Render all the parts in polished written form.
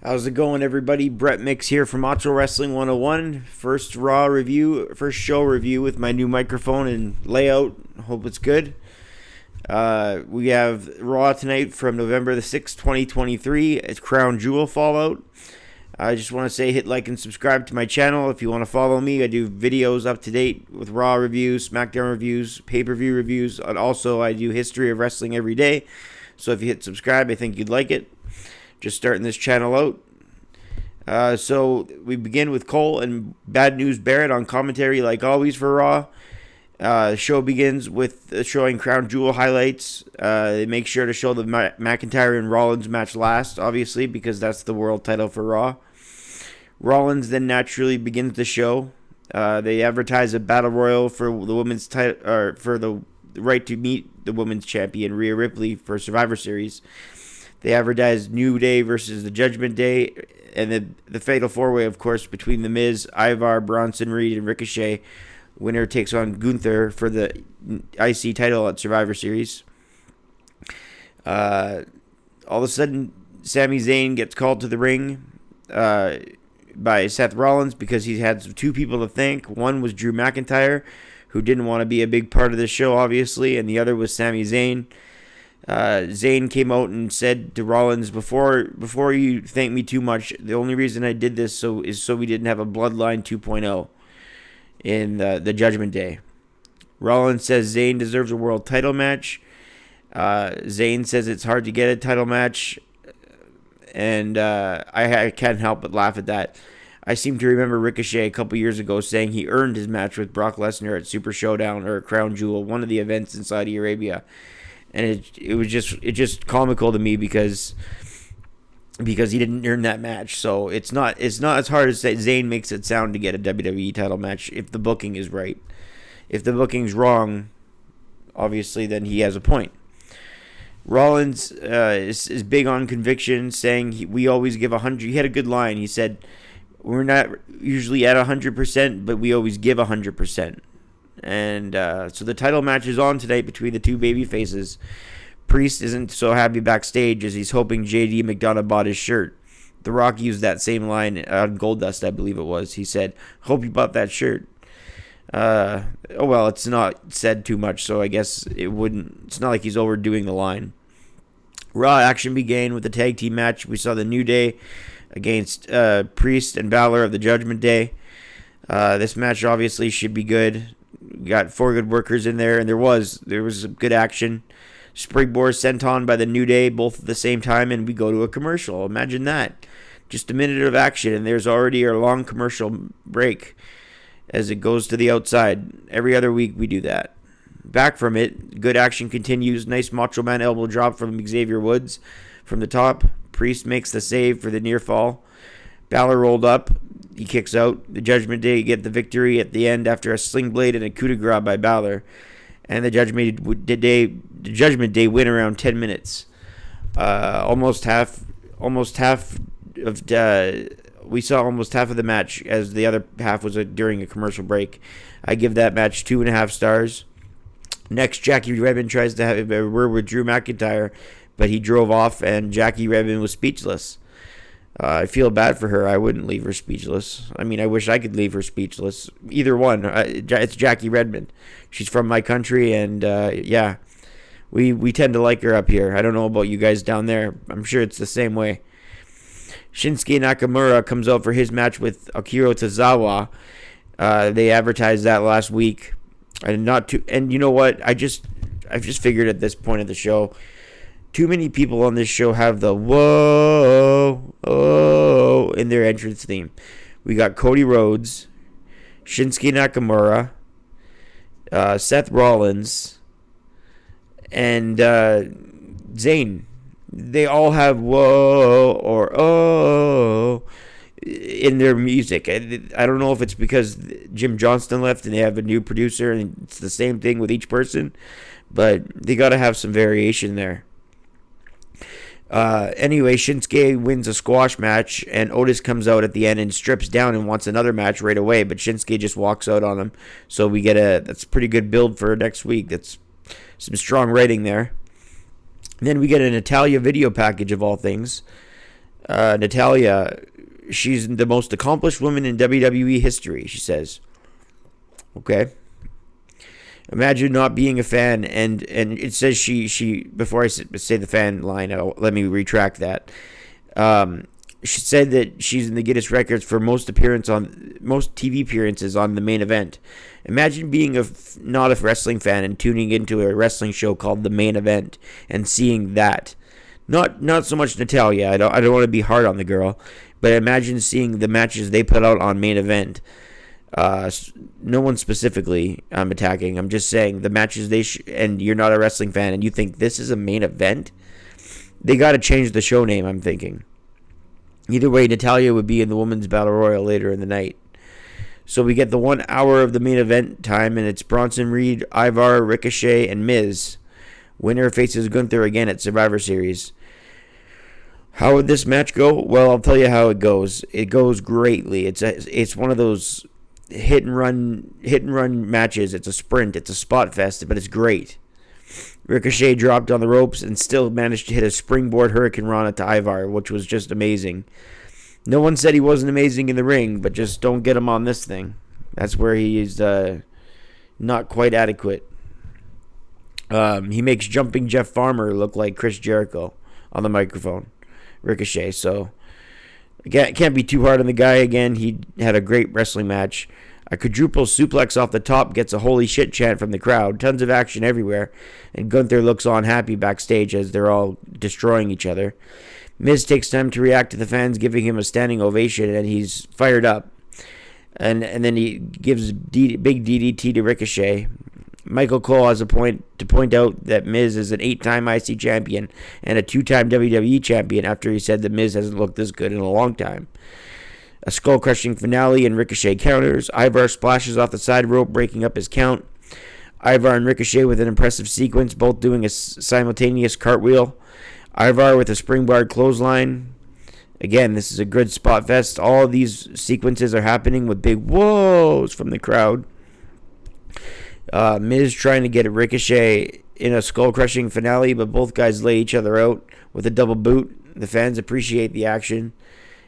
How's it going, everybody? Brett Mix here from Macho Wrestling 101. First show review with my new microphone and layout. Hope it's good. We have Raw tonight from November the 6th, 2023. It's Crown Jewel Fallout. I just want to say hit like and subscribe to my channel if you want to follow me. I do videos up to date with Raw reviews, SmackDown reviews, pay-per-view reviews, and also I do history of wrestling every day. So if you hit subscribe, I think you'd like it. Just starting this channel out. So we begin with Cole and Bad News Barrett on commentary, like always, for Raw. The show begins with showing Crown Jewel highlights. They make sure to show the McIntyre and Rollins match last, obviously, because that's the world title for Raw. Rollins then naturally begins the show. They advertise a battle royal for the women's title, or for the right to meet the women's champion Rhea Ripley for Survivor Series. They advertised New Day versus the Judgment Day, and the Fatal 4-Way, of course, between The Miz, Ivar, Bronson Reed, and Ricochet. Winner takes on Gunther for the IC title at Survivor Series. All of a sudden, Sami Zayn gets called to the ring by Seth Rollins because he had two people to thank. One was Drew McIntyre, who didn't want to be a big part of the show, obviously, and the other was Sami Zayn. Zayn came out and said to Rollins, before you thank me too much, the only reason I did this is so we didn't have a Bloodline 2.0 in the Judgment Day. Rollins says Zayn deserves a world title match. Zayn says it's hard to get a title match, and I can't help but laugh at that. I seem to remember Ricochet a couple years ago saying he earned his match with Brock Lesnar at Super Showdown or Crown Jewel, one of the events in Saudi Arabia. And it was just comical to me because he didn't earn that match. So it's not as hard as Zayn makes it sound to get a WWE title match if the booking is right. If the booking's wrong, obviously then he has a point. Rollins is big on conviction, saying we always give 100. He had a good line. He said, "We're not usually at 100%, but we always give 100%." And so the title match is on tonight between the two baby faces. Priest isn't so happy backstage as he's hoping JD McDonough bought his shirt. The Rock used that same line on Goldust, I believe it was. He said, "Hope you bought that shirt." Oh well, it's not said too much, so I guess it's not like he's overdoing the line. Raw action began with the tag team match. We saw the New Day against Priest and Balor of the Judgment Day. This match obviously should be good. We got four good workers in there, and there was good action. Springboard senton by the New Day, both at the same time, and we go to a commercial. Imagine that. Just a minute of action, and there's already a long commercial break as it goes to the outside. Every other week we do that. Back from it, good action continues. Nice Macho Man elbow drop from Xavier Woods from the top. Priest makes the save for the near fall. Balor rolled up. He kicks out. The Judgment Day get the victory at the end after a sling blade and a coup de grace by Balor. And the Judgment Day win around 10 minutes. Almost half of we saw almost half of the match, as the other half was during a commercial break. I give that match 2.5 stars. Next, Jackie Redmond tries to have a word with Drew McIntyre, but he drove off, and Jackie Redmond was speechless. I feel bad for her. I wouldn't leave her speechless. I mean, I wish I could leave her speechless. Either one. It's Jackie Redmond. She's from my country, and yeah, we tend to like her up here. I don't know about you guys down there. I'm sure it's the same way. Shinsuke Nakamura comes out for his match with Akira Tozawa. They advertised that last week, and you know what? I've just figured at this point of the show, too many people on this show have the whoa, oh in their entrance theme. We got Cody Rhodes, Shinsuke Nakamura, Seth Rollins, and Zayn. They all have whoa or oh in their music. I don't know if it's because Jim Johnston left and they have a new producer and it's the same thing with each person, but they got to have some variation there. Anyway, Shinsuke wins a squash match, and Otis comes out at the end and strips down and wants another match right away, but Shinsuke just walks out on him. So we get that's a pretty good build for next week. That's some strong writing there. And then we get a Natalia video package of all things. Natalya, she's the most accomplished woman in WWE history, she says. Okay. Imagine not being a fan, and it says she before I say the fan line, let me retract that. She said that she's in the Guinness records for most TV appearances on the main event. Imagine being not a wrestling fan and tuning into a wrestling show called The Main Event and seeing that. Not so much Natalya. I don't want to be hard on the girl, but imagine seeing the matches they put out on Main Event. No one specifically I'm attacking. I'm just saying the matches and you're not a wrestling fan and you think this is a main event. They got to change the show name, I'm thinking. Either way, Natalya would be in the Women's Battle Royal later in the night. So we get the 1 hour of the main event time, and it's Bronson Reed, Ivar, Ricochet, and Miz. Winner faces Gunther again at Survivor Series. How would this match go? Well, I'll tell you how it goes. It goes greatly. It's one of those hit and run matches. It's a sprint. It's a spot fest, but it's great. Ricochet dropped on the ropes and still managed to hit a springboard Hurricane Rana to Ivar, which was just amazing. No one said he wasn't amazing in the ring, but just don't get him on this thing. That's where he is not quite adequate. He makes jumping Jeff Farmer look like Chris Jericho on the microphone. Ricochet, so again, can't be too hard on the guy. Again, he had a great wrestling match. A quadruple suplex off the top gets a holy shit chant from the crowd. Tons of action everywhere. And Gunther looks on happy backstage as they're all destroying each other. Miz takes time to react to the fans giving him a standing ovation, and he's fired up. And then he gives big DDT to Ricochet. Michael Cole has a point to point out that Miz is an 8-time IC champion and a 2-time WWE champion after he said that Miz hasn't looked this good in a long time. A skull-crushing finale and Ricochet counters. Ivar splashes off the side rope, breaking up his count. Ivar and Ricochet with an impressive sequence, both doing a simultaneous cartwheel. Ivar with a springboard clothesline. Again, this is a good spot fest. All of these sequences are happening with big whoas from the crowd. Miz trying to get a Ricochet in a skull-crushing finale, but both guys lay each other out with a double boot. The fans appreciate the action.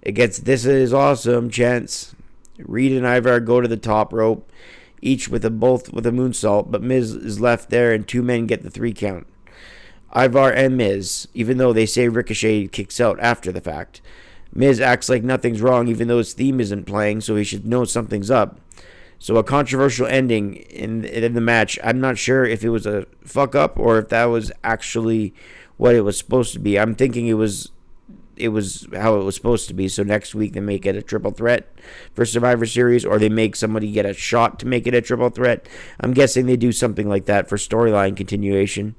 It gets "This is awesome" chants. Reed and Ivar go to the top rope, each with a moonsault, but Miz is left there and two men get the 3 count. Ivar and Miz, even though they say Ricochet kicks out after the fact. Miz acts like nothing's wrong even though his theme isn't playing, so he should know something's up. So a controversial ending in the match. I'm not sure if it was a fuck up or if that was actually what it was supposed to be. I'm thinking it was how it was supposed to be. So next week they make it a triple threat for Survivor Series, or they make somebody get a shot to make it a triple threat. I'm guessing they do something like that for storyline continuation.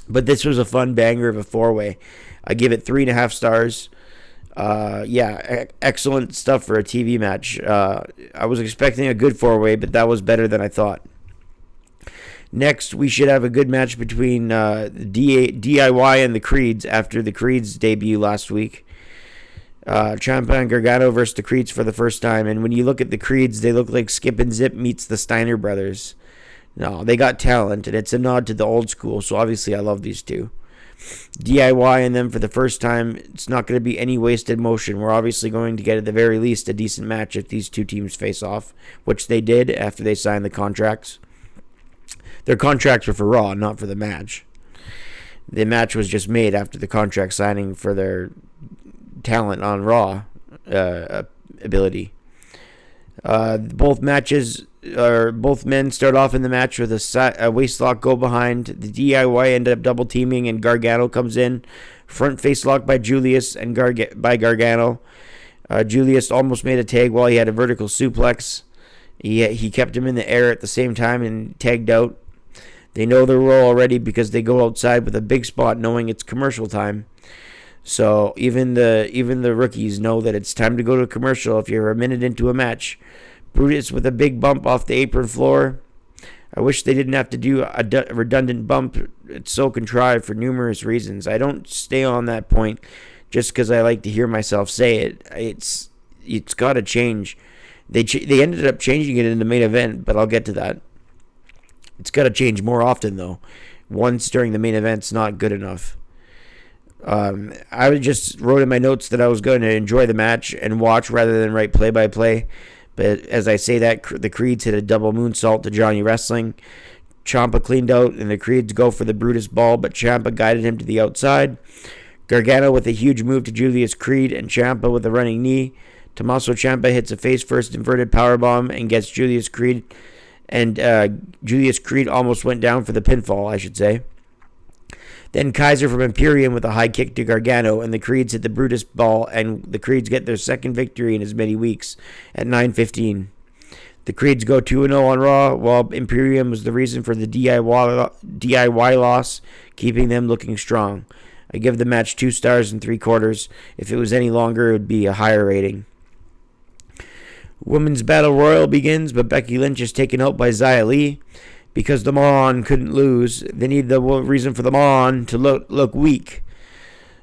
But this was a fun banger of a 4-way. I give it 3.5 stars. Excellent stuff for a TV match. I was expecting a good 4-way, but that was better than I thought. Next, we should have a good match between DIY and the Creeds after the Creeds debut last week. Ciampa and Gargano versus the Creeds for the first time. And when you look at the Creeds, they look like Skip and Zip meets the Steiner brothers. No, they got talent, and it's a nod to the old school, so obviously I love these two. DIY and them for the first time, it's not going to be any wasted motion. We're obviously going to get at the very least a decent match if these two teams face off, which they did after they signed the contracts. Their contracts were for Raw, not for the match. The match was just made after the contract signing for their talent on Raw ability. Both men start off in the match with a waistlock go behind. The DIY end up double teaming, and Gargano comes in. Front face lock by Julius and by Gargano. Julius almost made a tag while he had a vertical suplex. He kept him in the air at the same time and tagged out. They know their role already because they go outside with a big spot knowing it's commercial time. So even the rookies know that it's time to go to a commercial if you're a minute into a match. Brutus with a big bump off the apron floor. I wish they didn't have to do a redundant bump. It's so contrived for numerous reasons. I don't stay on that point just because I like to hear myself say it. It's got to change. They ended up changing it in the main event, but I'll get to that. It's got to change more often, though. Once during the main event's not good enough. I just wrote in my notes that I was going to enjoy the match and watch rather than write play-by-play. But as I say that, the Creeds hit a double moonsault to Johnny Wrestling. Ciampa cleaned out, and the Creeds go for the Brutus ball, but Ciampa guided him to the outside. Gargano with a huge move to Julius Creed, and Ciampa with a running knee. Tommaso Ciampa hits a face-first inverted powerbomb and gets Julius Creed. And Julius Creed almost went down for the pinfall, I should say. Then Kaiser from Imperium with a high kick to Gargano, and the Creeds hit the Brutus ball, and the Creeds get their second victory in as many weeks at 9:15. The Creeds go 2-0 on Raw, while Imperium was the reason for the DIY loss, keeping them looking strong. I give the match 2 stars and 3/4. If it was any longer, it would be a higher rating. Women's Battle Royal begins, but Becky Lynch is taken out by Xia Li. Because the Mon couldn't lose, they need the reason for the Mon to look weak.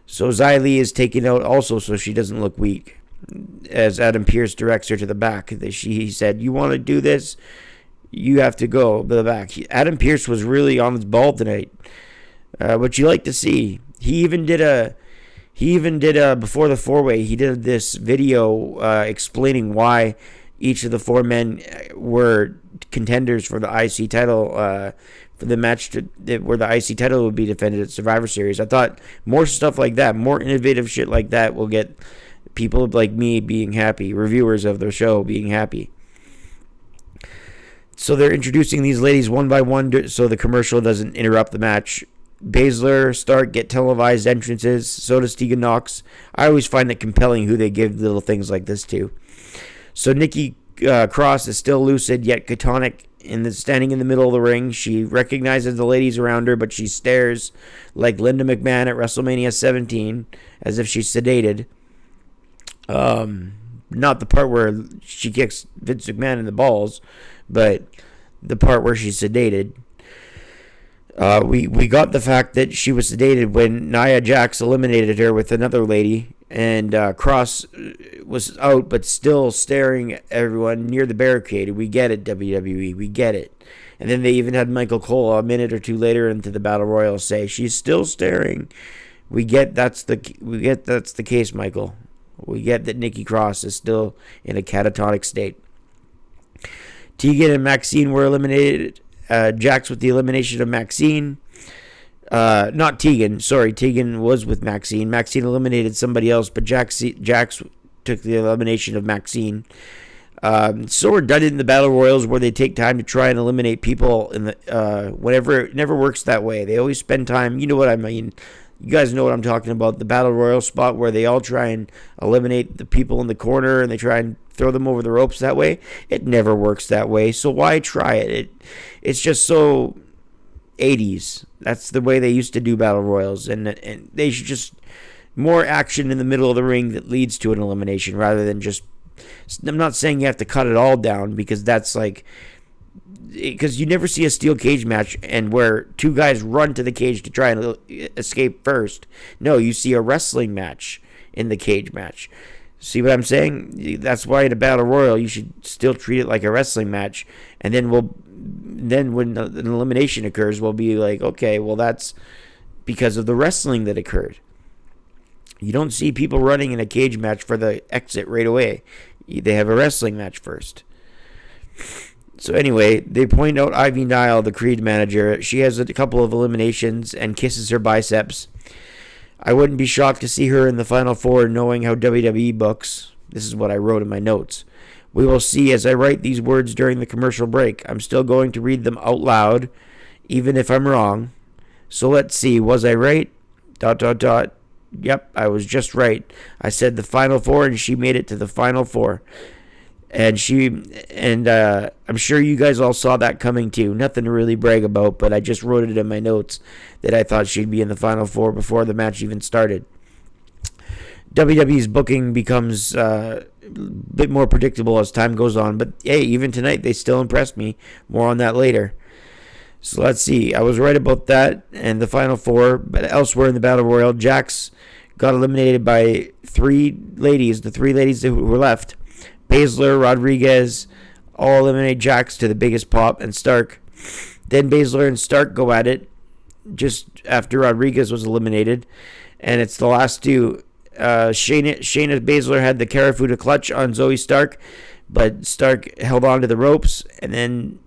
So Xia Li is taken out also so she doesn't look weak. As Adam Pearce directs her to the back, he said, "You want to do this? You have to go to the back." Adam Pearce was really on his ball tonight, which you like to see. He even did a before the 4-way. He did this video explaining why each of the 4 men were contenders for the IC title, for the match where the IC title would be defended at Survivor Series. I thought more stuff like that, more innovative shit like that will get people like me being happy, reviewers of the show being happy. So they're introducing these ladies one by one so the commercial doesn't interrupt the match. Baszler, Stark get televised entrances, so does Tegan Nox. I always find it compelling who they give little things like this to. So Nikki Cross is still lucid yet catonic standing in the middle of the ring. She recognizes the ladies around her, but she stares like Linda McMahon at WrestleMania 17, as if she's sedated. Not the part where she kicks Vince McMahon in the balls, but the part where she's sedated. We got the fact that she was sedated when Nia Jax eliminated her with another lady, and Cross was out but still staring at everyone near the barricade. We get it, WWE, we get it. And then they even had Michael Cole a minute or two later into the Battle Royal say, "She's still staring." We get that's the case, Michael. We get that Nikki Cross is still in a catatonic state. Tegan and Maxine were eliminated. Jax with the elimination of Maxine. Not Tegan. Sorry, Tegan was with Maxine. Maxine eliminated somebody else, but Jax took the elimination of Maxine. So we're done in the Battle Royals where they take time to try and eliminate people in the whenever. It never works that way. They always spend time. You know what I mean. You guys know what I'm talking about. The Battle Royal spot where they all try and eliminate the people in the corner and they try and throw them over the ropes that way. It never works that way. So why try it? It's just so 80s. That's the way they used to do Battle Royals. And they should just more action in the middle of the ring that leads to an elimination rather than just. I'm not saying you have to cut it all down because that's like. Because you never see a steel cage match and where 2 guys run to the cage to try and escape first. No, you see a wrestling match in the cage match. See what I'm saying? That's why in a Battle Royal you should still treat it like a wrestling match. And then when an elimination occurs, we'll be like, okay, well that's because of the wrestling that occurred. You don't see people running in a cage match for the exit right away. They have a wrestling match first. So anyway, they point out Ivy Nile, the Creed manager. She has a couple of eliminations and kisses her biceps. I wouldn't be shocked to see her in the Final 4 knowing how WWE books. This is what I wrote in my notes. We will see as I write these words during the commercial break. I'm still going to read them out loud, even if I'm wrong. So let's see. Was I right? ... Yep, I was just right. I said the Final 4 and she made it to the Final 4. And I'm sure you guys all saw that coming too. Nothing to really brag about, but I just wrote it in my notes that I thought she'd be in the Final 4 before the match even started. WWE's booking becomes a bit more predictable as time goes on, but hey, even tonight they still impressed me. More on that later. So let's see. I was right about that and the Final 4, but elsewhere in the Battle Royal, Jax got eliminated by 3 ladies, the 3 ladies who were left. Baszler, Rodriguez, all eliminate Jax to the biggest pop, and Stark. Then Baszler and Stark go at it just after Rodriguez was eliminated. and it's the last two. Shayna Baszler had the Karafuda clutch on Zoe Stark, but Stark held on to the ropes, and then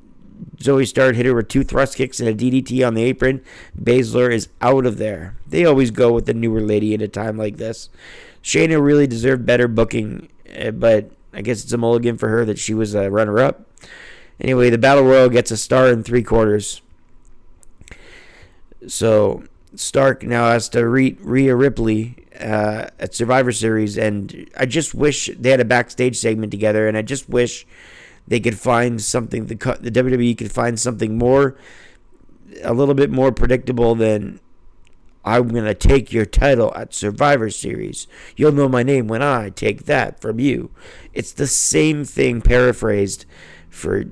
Zoe Stark hit her with 2 thrust kicks and a DDT on the apron. Baszler is out of there. They always go with the newer lady at a time like this. Shayna really deserved better booking, but I guess it's a mulligan for her that she was a runner-up. Anyway, the Battle Royal gets a star in 3/4. So Stark now has to Rhea Ripley at Survivor Series, and I just wish they had a backstage segment together, and I just wish they could find something, the WWE could find something more, a little bit more predictable than, I'm going to take your title at Survivor Series. You'll know my name when I take that from you. It's the same thing paraphrased for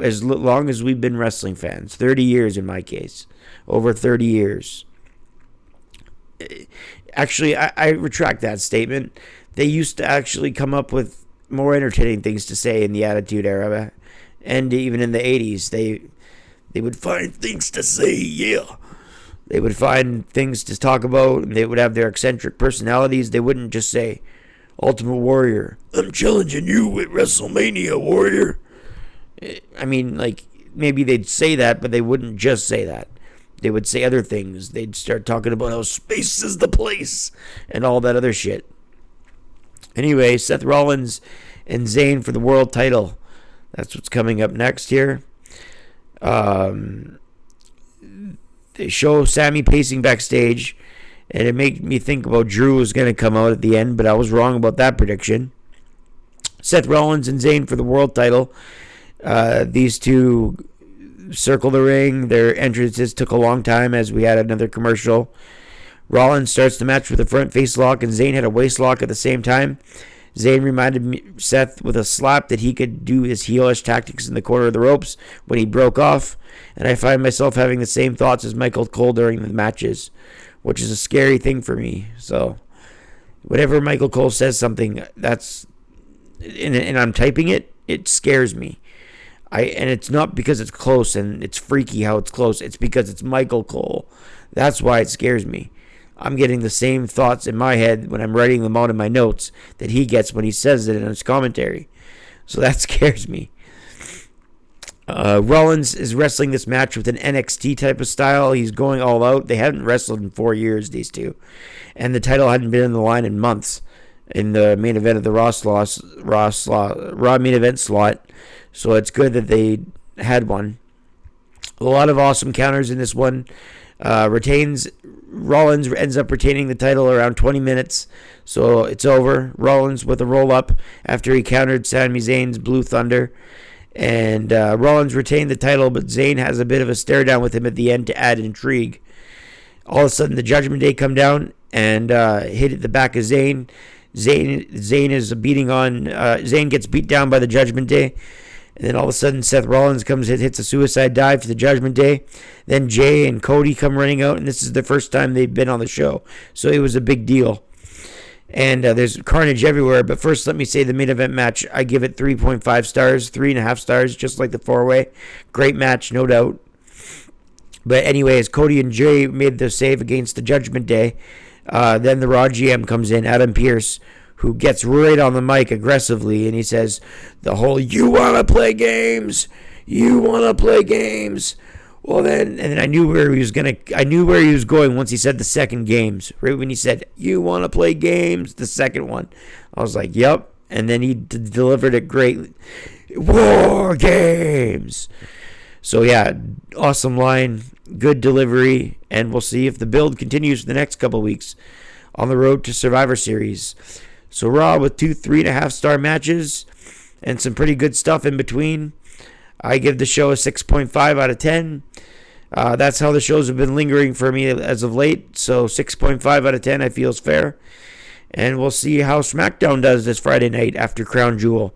as long as we've been wrestling fans. 30 years in my case. Over 30 years. Actually, I retract that statement. They used to actually come up with more entertaining things to say in the Attitude Era. And even in the 80s, they would find things to say, yeah. They would find things to talk about, and they would have their eccentric personalities. They wouldn't just say, Ultimate Warrior, I'm challenging you at WrestleMania, Warrior. I mean, like, maybe they'd say that, but they wouldn't just say that. They would say other things. They'd start talking about how space is the place and all that other shit. Anyway, Seth Rollins and Zayn for the world title. That's what's coming up next here. They show Sammy pacing backstage, and it made me think about Drew was going to come out at the end, but I was wrong about that prediction. Seth Rollins and Zayn for the world title. These two circle the ring. Their entrances took a long time as we had another commercial. Rollins starts the match with a front face lock, and Zayn had a waist lock at the same time. Zayn reminded Seth with a slap that he could do his heelish tactics in the corner of the ropes when he broke off, and I find myself having the same thoughts as Michael Cole during the matches, which is a scary thing for me. So, whenever Michael Cole says something, that's, and I'm typing it, it scares me. And it's not because it's close and it's freaky how it's close. It's because it's Michael Cole. That's why it scares me. I'm getting the same thoughts in my head when I'm writing them out in my notes that he gets when he says it in his commentary. So that scares me. Rollins is wrestling this match with an NXT type of style. He's going all out. They haven't wrestled in 4 years, these two. And the title hadn't been in the line in months in the main event of the Raw main event slot. So it's good that they had one. A lot of awesome counters in this one. Rollins ends up retaining the title around 20 minutes. So it's over. Rollins with a roll-up after he countered Sami Zayn's Blue Thunder. And Rollins retained the title, but Zayn has a bit of a stare down with him at the end to add intrigue. All of a sudden, the Judgment Day come down and hit at the back of Zayn. Zayn is beating on. Zayn gets beat down by the Judgment Day. And then all of a sudden, Seth Rollins hits a suicide dive to the Judgment Day. Then Jay and Cody come running out, and this is the first time they've been on the show. So it was a big deal. And there's carnage everywhere. But first, let me say the main event match. I give it 3.5 stars, 3.5 stars, just like the 4-way. Great match, no doubt. But anyways, Cody and Jay made the save against the Judgment Day. Then the Raw GM comes in, Adam Pearce, who gets right on the mic aggressively, and he says, the whole, you want to play games? You want to play games? Well, then I knew where he was going once he said the second games. Right when he said, you want to play games? The second one. I was like, yep. And then he delivered it great. War Games. So, yeah, awesome line, good delivery, and we'll see if the build continues for the next couple weeks on the road to Survivor Series. So Raw with 2 3.5-star matches and some pretty good stuff in between. I give the show a 6.5 out of 10. That's how the shows have been lingering for me as of late. So 6.5 out of 10 I feel is fair. And we'll see how SmackDown does this Friday night after Crown Jewel.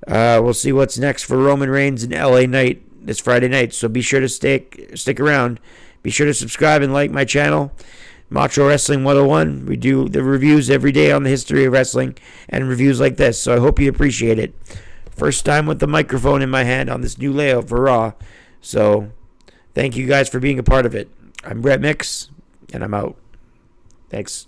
We'll see what's next for Roman Reigns and LA Knight this Friday night. So be sure to stick around. Be sure to subscribe and like my channel. Macho Wrestling 101. We do the reviews every day on the history of wrestling and reviews like this, so I hope you appreciate it. First time with the microphone in my hand on this new layout for Raw, so thank you guys for being a part of it. I'm Brett Mix. And I'm out. Thanks.